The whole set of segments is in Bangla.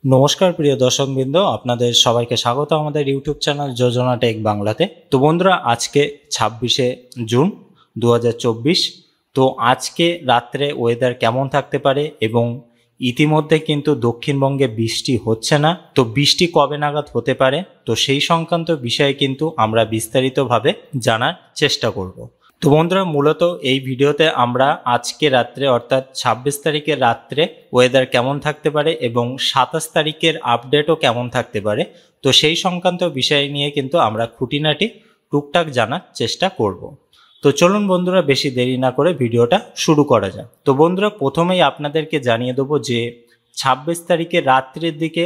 নমস্কার প্রিয় দর্শকবৃন্দ, আপনাদের সবাইকে স্বাগত আমাদের ইউটিউব চ্যানেল যোজনা টেক বাংলাতে। তো বন্ধুরা, আজকে 26শে জুন 2024। তো আজকে রাত্রে ওয়েদার কেমন থাকতে পারে এবং ইতিমধ্যে কিন্তু দক্ষিণবঙ্গে বৃষ্টি হচ্ছে না, তো বৃষ্টি কবে নাগাদ হতে পারে, তো সেই সংক্রান্ত বিষয়ে কিন্তু আমরা বিস্তারিতভাবে জানার চেষ্টা করব। তো বন্ধুরা, মূলত এই ভিডিওতে আমরা আজকে রাত্রে অর্থাৎ 26 তারিখের রাত্রে ওয়েদার কেমন থাকতে পারে এবং 27 তারিখের আপডেটও কেমন থাকতে পারে, তো সেই সংক্রান্ত বিষয় নিয়ে কিন্তু আমরা খুঁটিনাটি টুকটাক জানার চেষ্টা করব। তো চলুন বন্ধুরা, বেশি দেরি না করে ভিডিওটা শুরু করা যাক। তো বন্ধুরা, প্রথমেই আপনাদেরকে জানিয়ে দেবো যে 26 তারিখের রাত্রের দিকে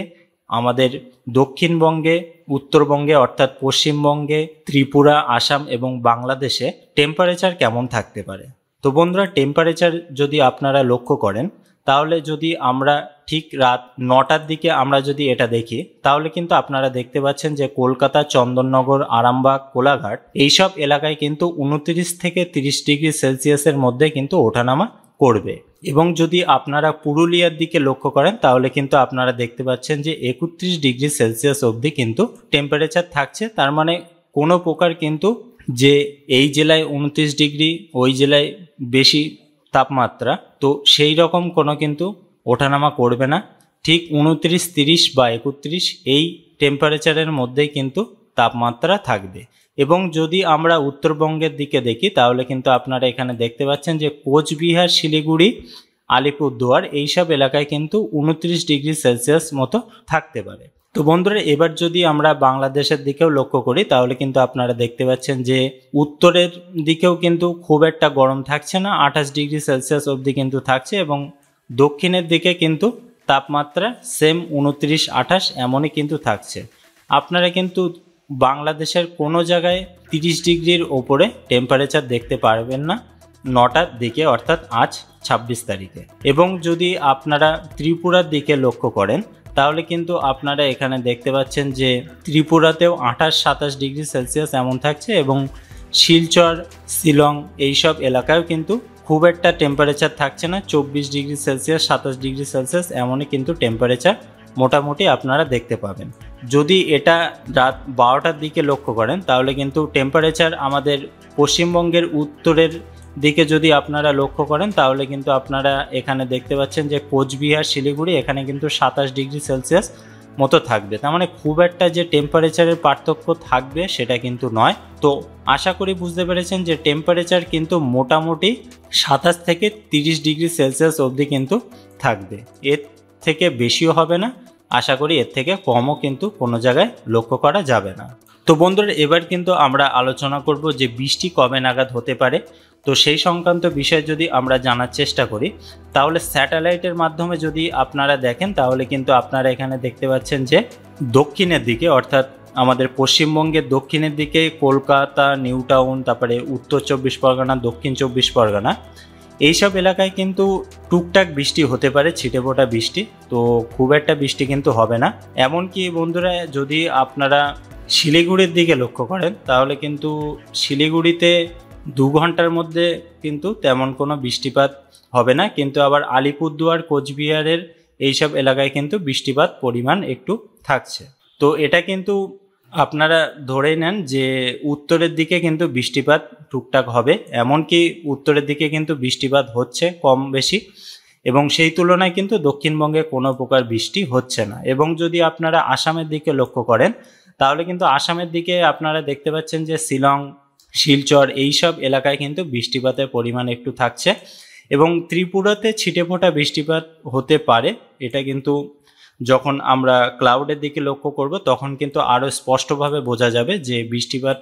আমাদের দক্ষিণবঙ্গে, উত্তরবঙ্গে অর্থাৎ পশ্চিমবঙ্গে, ত্রিপুরা, আসাম এবং বাংলাদেশে টেম্পারেচার কেমন থাকতে পারে। তো বন্ধুরা, টেম্পারেচার যদি আপনারা লক্ষ্য করেন, তাহলে যদি আমরা ঠিক রাত 9টার দিকে আমরা যদি এটা দেখি, তাহলে কিন্তু আপনারা দেখতে পাচ্ছেন যে কলকাতা, চন্দননগর, আরামবাগ, কোলাঘাট এইসব এলাকায় কিন্তু 29 থেকে 30 ডিগ্রি সেলসিয়াসের মধ্যে কিন্তু ওঠানামা করবে। এবং যদি আপনারা পুরুলিয়ার দিকে লক্ষ্য করেন, তাহলে কিন্তু আপনারা দেখতে পাচ্ছেন যে 31 ডিগ্রি সেলসিয়াস অবধি কিন্তু টেম্পারেচার থাকছে। তার মানে কোনো প্রকার কিন্তু যে এই জেলায় 29 ডিগ্রি, ওই জেলায় বেশি তাপমাত্রা, তো সেই রকম কোনো কিন্তু ওঠানামা করবে না। ঠিক 29, 30 বা 31 এই টেম্পারেচারের মধ্যেই কিন্তু তাপমাত্রা থাকবে। এবং যদি আমরা উত্তরবঙ্গের দিকে দেখি, তাহলে কিন্তু আপনারা এখানে দেখতে পাচ্ছেন যে কোচবিহার, শিলিগুড়ি, আলিপুরদুয়ার এইসব এলাকায় কিন্তু 29 ডিগ্রি সেলসিয়াস মতো থাকতে পারে। তো বন্ধুরা, এবার যদি আমরা বাংলাদেশের দিকেও লক্ষ্য করি, তাহলে কিন্তু আপনারা দেখতে পাচ্ছেন যে উত্তরের দিকেও কিন্তু খুব একটা গরম থাকছে না, 28 ডিগ্রি সেলসিয়াস অবধি কিন্তু থাকছে। এবং দক্ষিণের দিকে কিন্তু তাপমাত্রা সেম 29, 28 এমনই কিন্তু থাকছে। আপনারা কিন্তু বাংলাদেশের কোনো জায়গায় 30 ডিগ্রির ওপরে টেম্পারেচার দেখতে পারবেন না 9টার দিকে, অর্থাৎ আজ 26 তারিখে। এবং যদি আপনারা ত্রিপুরার দিকে লক্ষ্য করেন, তাহলে কিন্তু আপনারা এখানে দেখতে পাচ্ছেন যে ত্রিপুরাতেও 28, 27 ডিগ্রি সেলসিয়াস এমন থাকছে। এবং শিলচর, শিলং এইসব এলাকায়ও কিন্তু খুব একটা টেম্পারেচার থাকছে না, 24 ডিগ্রি সেলসিয়াস, 27 ডিগ্রি সেলসিয়াস এমনই কিন্তু টেম্পারেচার মোটামুটি আপনারা দেখতে পাবেন। যদি এটা রাত 12টার দিকে লক্ষ্য করেন, তাহলে কিন্তু টেম্পারেচার আমাদের পশ্চিমবঙ্গের উত্তরের দিকে যদি আপনারা লক্ষ্য করেন, তাহলে কিন্তু আপনারা এখানে দেখতে পাচ্ছেন যে কোচবিহার, শিলিগুড়ি এখানে কিন্তু 27 ডিগ্রি সেলসিয়াস মতো থাকবে। তার মানে খুব একটা যে টেম্পারেচারের পার্থক্য থাকবে সেটা কিন্তু নয়। তো আশা করি বুঝতে পেরেছেন যে টেম্পারেচার কিন্তু মোটামুটি 27 থেকে 30 ডিগ্রি সেলসিয়াস অবধি কিন্তু থাকবে, এর থেকে বেশিও হবে না, আশা করি এর থেকে কমও কিন্তু কোনো জায়গায় লক্ষ্য করা যাবে না। তো বন্ধুরা, এবার কিন্তু আমরা আলোচনা করব যে বৃষ্টি কবে নাগাদ হতে পারে। তো সেই সংক্রান্ত বিষয় যদি আমরা জানার চেষ্টা করি, তাহলে স্যাটেলাইটের মাধ্যমে যদি আপনারা দেখেন, তাহলে কিন্তু আপনারা এখানে দেখতে পাচ্ছেন যে দক্ষিণের দিকে অর্থাৎ আমাদের পশ্চিমবঙ্গের দক্ষিণের দিকে কলকাতা, নিউ টাউন, তারপরে উত্তর 24 পরগনা, দক্ষিণ 24 পরগনা এইসব এলাকায় কিন্তু টুকটাক বৃষ্টি হতে পারে, ছিটেফোঁটা বৃষ্টি। তো খুব একটা বৃষ্টি কিন্তু হবে না। এমনকি বন্ধুরা, যদি আপনারা শিলিগুড়ির দিকে লক্ষ্য করেন, তাহলে কিন্তু শিলিগুড়িতে 2 ঘন্টার মধ্যে কিন্তু তেমন কোনো বৃষ্টিপাত হবে না। কিন্তু আবার আলিপুরদুয়ার, কোচবিহারের এইসব এলাকায় কিন্তু বৃষ্টিপাত পরিমাণ একটু থাকছে। তো এটা কিন্তু আপনারা ধরেই নেন যে উত্তরের দিকে কিন্তু বৃষ্টিপাত টুকটাক হবে। এমনকি উত্তরের দিকে কিন্তু বৃষ্টিপাত হচ্ছে কম বেশি, এবং সেই তুলনায় কিন্তু দক্ষিণবঙ্গে কোনো প্রকার বৃষ্টি হচ্ছে না। এবং যদি আপনারা আসামের দিকে লক্ষ্য করেন, তাহলে কিন্তু আসামের দিকে আপনারা দেখতে পাচ্ছেন যে শিলং, শিলচর এইসব এলাকায় কিন্তু বৃষ্টিপাতের পরিমাণ একটু থাকছে। এবং ত্রিপুরাতে ছিটেফোঁটা বৃষ্টিপাত হতে পারে। এটা কিন্তু যখন আমরা ক্লাউডের দিকে লক্ষ্য করব, তখন কিন্তু আরও স্পষ্টভাবে বোঝা যাবে যে বৃষ্টিপাত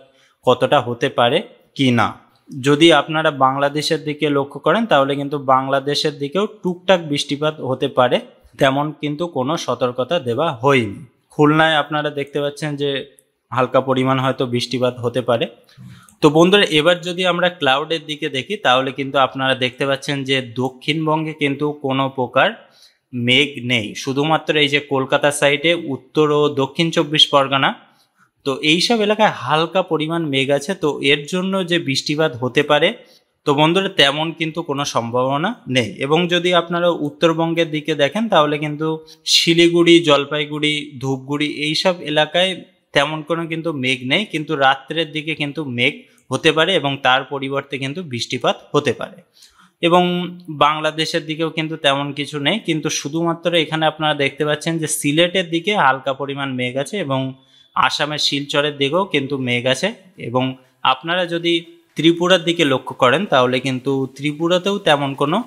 কতটা হতে পারে কি না। যদি আপনারা বাংলাদেশের দিকে লক্ষ্য করেন, তাহলে কিন্তু বাংলাদেশের দিকেও টুকটাক বৃষ্টিপাত হতে পারে, তেমন কিন্তু কোনো সতর্কতা দেওয়া হয়নি। খুলনায় আপনারা দেখতে পাচ্ছেন যে হালকা পরিমাণ হয়তো বৃষ্টিপাত হতে পারে। তো বন্ধুরা, এবার যদি আমরা ক্লাউডের দিকে দেখি, তাহলে কিন্তু আপনারা দেখতে পাচ্ছেন যে দক্ষিণবঙ্গে কিন্তু কোনো প্রকার মেঘ নেই। শুধুমাত্র এই যে কলকাতা সাইডে, উত্তর ও দক্ষিণ 24 পরগনা, তো এইসব এলাকায় হালকা পরিমাণ মেঘ আছে। তো এর জন্য যে বৃষ্টিপাত হতে পারে তো বন্ধুরা তেমন কিন্তু কোনো সম্ভাবনা নেই। এবং যদি আপনারা উত্তরবঙ্গের দিকে দেখেন তাহলে কিন্তু শিলিগুড়ি, জলপাইগুড়ি, ধূপগুড়ি এইসব এলাকায় তেমন কোনো কিন্তু মেঘ নেই, কিন্তু রাত্রের দিকে কিন্তু মেঘ হতে পারে এবং তার পরিবর্তে কিন্তু বৃষ্টিপাত হতে পারে। এবং বাংলাদেশের দিকেও কিন্তু তেমন কিছু নেই, কিন্তু শুধুমাত্র এখানে আপনারা দেখতে পাচ্ছেন যে সিলেটের দিকে হালকা পরিমাণ মেঘ আছে এবং আসামের শিলচরের দিকেও কিন্তু মেঘ আছে। এবং আপনারা যদি ত্রিপুরার দিকে লক্ষ্য করেন তাহলে কিন্তু ত্রিপুরাতেও তেমন কোনো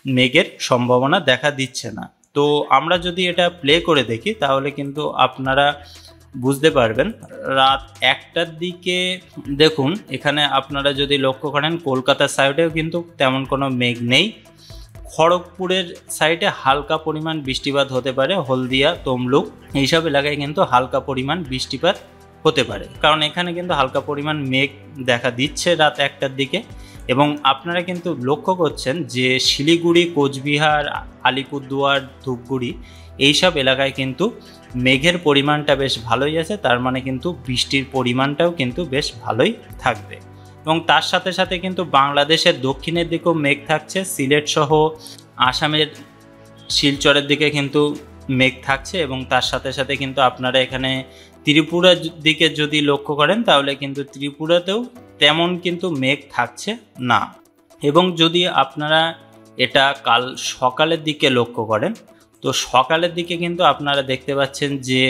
মেঘের সম্ভাবনা দেখা দিচ্ছে না। তো আমরা যদি এটা প্লে করে দেখি তাহলে কিন্তু আপনারা বুঝতে পারবেন। রাত 1টার দিকে দেখুন, এখানে আপনারা যদি লক্ষ্য করেন কলকাতার সাইডেও কিন্তু তেমন কোনো মেঘ নেই। খড়গপুরের সাইডে হালকা পরিমাণ বৃষ্টিপাত হতে পারে, হলদিয়া, তমলুক এইসব এলাকায় কিন্তু হালকা পরিমাণ বৃষ্টিপাত হতে পারে, কারণ এখানে কিন্তু হালকা পরিমাণ মেঘ দেখা দিচ্ছে রাত 1টার দিকে। এবং আপনারা কিন্তু লক্ষ্য করছেন যে শিলিগুড়ি, কোচবিহার, আলিপুরদুয়ার, ধূপগুড়ি এইসব এলাকায় কিন্তু মেঘের পরিমাণটা বেশ ভালোই আছে, তার মানে কিন্তু বৃষ্টির পরিমাণটাও কিন্তু বেশ ভালোই থাকবে। এবং তার সাথে সাথে কিন্তু বাংলাদেশের দক্ষিণের দিকেও মেঘ থাকছে, সিলেট সহ আসামের শিলচরের দিকে কিন্তু মেঘ থাকছে। এবং তার সাথে সাথে কিন্তু আপনারা এখানে ত্রিপুরার দিকে যদি লক্ষ্য করেন তাহলে কিন্তু ত্রিপুরাতেও তেমন কিন্তু মেঘ থাকছে না। এবং যদি আপনারা এটা কাল সকালের দিকে লক্ষ্য করেন তো সকালের দিকে কিন্তু আপনারা দেখতে পাচ্ছেন যে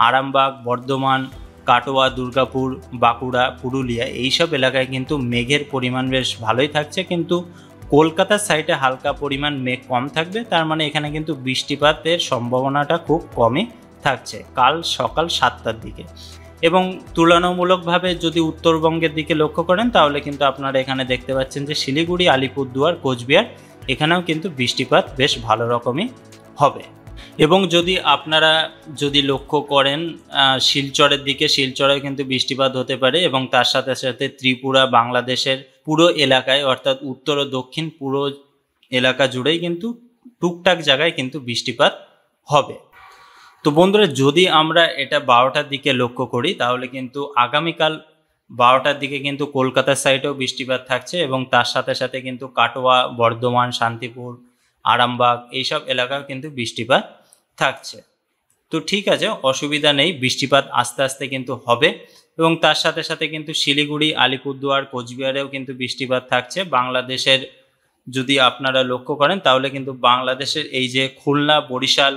আরামবাগ, বর্ধমান, কাটোয়া, দুর্গাপুর, বাঁকুড়া, পুরুলিয়া এইসব এলাকায় কিন্তু মেঘের পরিমাণ বেশ ভালোই থাকছে, কিন্তু কলকাতার সাইডে হালকা পরিমাণ মেঘ কম থাকবে, তার মানে এখানে কিন্তু বৃষ্টিপাতের সম্ভাবনাটা খুব কমই থাকছে কাল সকাল 7টার দিকে। এবং তুলনামূলকভাবে যদি উত্তরবঙ্গের দিকে লক্ষ্য করেন তাহলে কিন্তু আপনারা এখানে দেখতে পাচ্ছেন যে শিলিগুড়ি, আলিপুরদুয়ার, কোচবিহার এখানেও কিন্তু বৃষ্টিপাত বেশ ভালো রকমই হবে। এবং যদি আপনারা লক্ষ্য করেন শিলচরের দিকে, শিলচরে কিন্তু বৃষ্টিপাত হতে পারে এবং তার সাথে সাথে ত্রিপুরা, বাংলাদেশের পুরো এলাকায় অর্থাৎ উত্তর ও দক্ষিণ পুরো এলাকা জুড়েই কিন্তু টুকটাক জায়গায় কিন্তু বৃষ্টিপাত হবে। তো বন্ধুরা যদি আমরা এটা 12টার দিকে লক্ষ্য করি তাহলে কিন্তু আগামীকাল 12টার দিকে কিন্তু কলকাতার সাইডেও বৃষ্টিপাত থাকছে এবং তার সাথে সাথে কিন্তু কাটোয়া, বর্ধমান, শান্তিপুর, আরামবাগ এইসব এলাকাও কিন্তু বৃষ্টিপাত থাকছে। তো ঠিক আছে, অসুবিধা নেই, বৃষ্টিপাত আস্তে আস্তে কিন্তু হবে। এবং তার সাথে সাথে কিন্তু শিলিগুড়ি, আলিপুরদুয়ার, কোচবিহারেও কিন্তু বৃষ্টিপাত থাকছে। বাংলাদেশের যদি আপনারা লক্ষ্য করেন তাহলে কিন্তু বাংলাদেশের এই যে খুলনা, বরিশাল,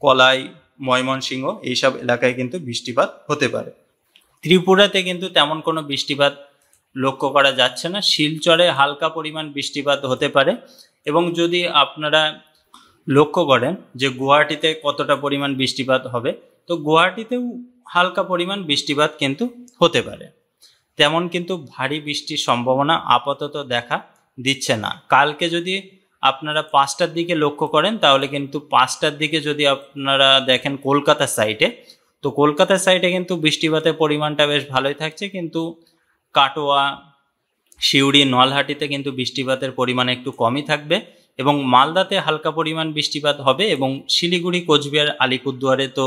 কলাই, ময়মনসিংহ এইসব এলাকায় কিন্তু বৃষ্টিপাত হতে পারে। ত্রিপুরাতে কিন্তু তেমন কোনো বৃষ্টিপাত লক্ষ্য করা যাচ্ছে না, শিলচরে হালকা পরিমাণ বৃষ্টিপাত হতে পারে। এবং যদি আপনারা লক্ষ্য করেন যে গুয়াহাটিতে কতটা পরিমাণ বৃষ্টিপাত হবে, তো গুয়াহাটিতেও হালকা পরিমাণ বৃষ্টিপাত কিন্তু হতে পারে, তেমন কিন্তু ভারী বৃষ্টির সম্ভাবনা আপাতত দেখা দিচ্ছে না। কালকে যদি আপনারা 5টার দিকে লক্ষ্য করেন তাহলে কিন্তু 5টার দিকে যদি আপনারা দেখেন কলকাতার সাইডে, তো কলকাতার সাইডে কিন্তু বৃষ্টিপাতের পরিমাণটা বেশ ভালোই থাকছে, কিন্তু কাটোয়া, সিউড়ি, নলহাটিতে কিন্তু বৃষ্টিপাতের পরিমাণ একটু কমই থাকবে। এবং মালদাতে হালকা পরিমাণ বৃষ্টিপাত হবে এবং শিলিগুড়ি, কোচবিহার, আলিপুরদুয়ারে তো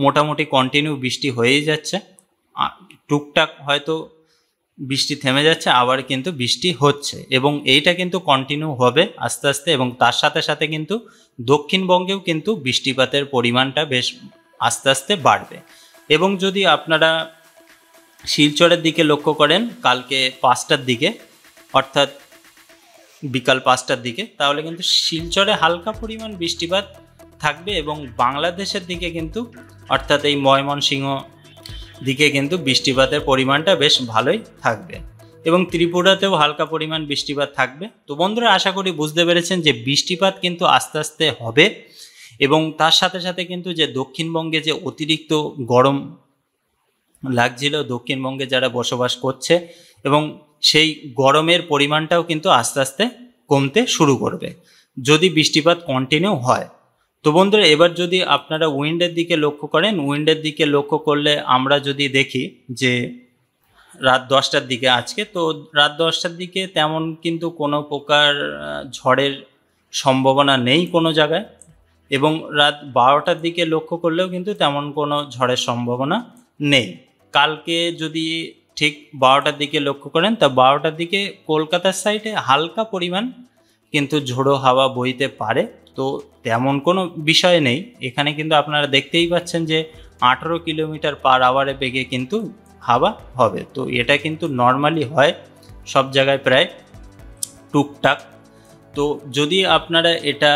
মোটামুটি কন্টিনিউ বৃষ্টি হয়েই যাচ্ছে, টুকটাক হয়তো বৃষ্টি থেমে যাচ্ছে, আবার কিন্তু বৃষ্টি হচ্ছে এবং এইটা কিন্তু কন্টিনিউ হবে আস্তে আস্তে। এবং তার সাথে সাথে কিন্তু দক্ষিণবঙ্গেও কিন্তু বৃষ্টিপাতের পরিমাণটা বেশ আস্তে আস্তে বাড়বে। এবং যদি আপনারা শিলচরের দিকে লক্ষ্য করেন কালকে 5টার দিকে অর্থাৎ বিকাল 5টার দিকে, তাহলে কিন্তু শিলচরে হালকা পরিমাণ বৃষ্টিপাত থাকবে এবং বাংলাদেশের দিকে কিন্তু অর্থাৎ এই ময়মনসিংহ দিকে কিন্তু বৃষ্টিপাতের পরিমাণটা বেশ ভালোই থাকবে এবং ত্রিপুরাতেও হালকা পরিমাণ বৃষ্টিপাত থাকবে। তো বন্ধুরা আশা করি বুঝতে পেরেছেন যে বৃষ্টিপাত কিন্তু আস্তে আস্তে হবে এবং তার সাথে সাথে কিন্তু যে দক্ষিণবঙ্গে যে অতিরিক্ত গরম লাগছিল দক্ষিণবঙ্গে যারা বসবাস করছে এবং সেই গরমের পরিমাণটাও কিন্তু আস্তে আস্তে কমতে শুরু করবে যদি বৃষ্টিপাত কন্টিনিউ হয়। তো বন্ধুরা এবার যদি আপনারা উইন্ডের দিকে লক্ষ্য করেন, উইন্ডের দিকে লক্ষ্য করলে আমরা যদি দেখি যে রাত 10টার দিকে আজকে, তো রাত 10টার দিকে তেমন কিন্তু কোনো প্রকার ঝড়ের সম্ভাবনা নেই কোনো জায়গায় এবং রাত 12টার দিকে লক্ষ্য করলেও কিন্তু তেমন কোনো ঝড়ের সম্ভাবনা নেই। কালকে যদি ঠিক 12টার দিকে লক্ষ্য করেন, তা 12টার দিকে কলকাতার সাইডে হালকা পরিমাণ কিন্তু ঝোড়ো হাওয়া বইতে পারে। তো তেমন কোনো বিষয় নেই এখানে, কিন্তু আপনারা দেখতেই পাচ্ছেন যে 18 কিলোমিটার পার আওয়ারে বেগে কিন্তু হাওয়া হবে। তো এটা কিন্তু নর্মালি হয় সব জায়গায় প্রায় টুকটাক। তো যদি আপনারা এটা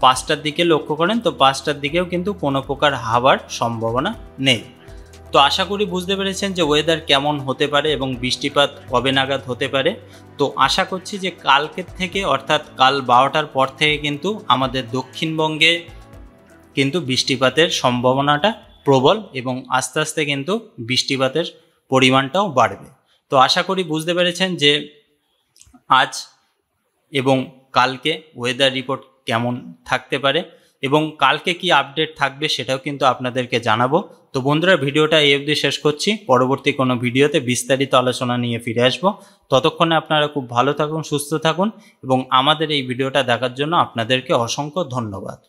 5টার দিকে লক্ষ্য করেন, তো 5টার দিকেও কিন্তু কোনো প্রকার হাওয়ার সম্ভাবনা নেই। তো আশা করি বুঝতে পেরেছেন যে ওয়েদার কেমন হতে পারে এবং বৃষ্টিপাত কবে নাগাদ হতে পারে। তো আশা করছি যে কালকের থেকে অর্থাৎ কাল 12টার পর থেকে কিন্তু আমাদের দক্ষিণবঙ্গে কিন্তু বৃষ্টিপাতের সম্ভাবনাটা প্রবল এবং আস্তে আস্তে কিন্তু বৃষ্টিপাতের পরিমাণটাও বাড়বে। তো আশা করি বুঝতে পেরেছেন যে আজ এবং কালকে ওয়েদার রিপোর্ট কেমন থাকতে পারে এবং কালকে কি আপডেট থাকবে সেটাও কিন্তু আপনাদেরকে জানাবো। তো বন্ধুরা, ভিডিওটা এই অবধি শেষ করছি। পরবর্তী কোনো ভিডিওতে বিস্তারিত আলোচনা নিয়ে ফিরে আসবো। ততক্ষণে আপনারা খুব ভালো থাকুন, সুস্থ থাকুন এবং আমাদের এই ভিডিওটা দেখার জন্য আপনাদেরকে অসংখ্য ধন্যবাদ।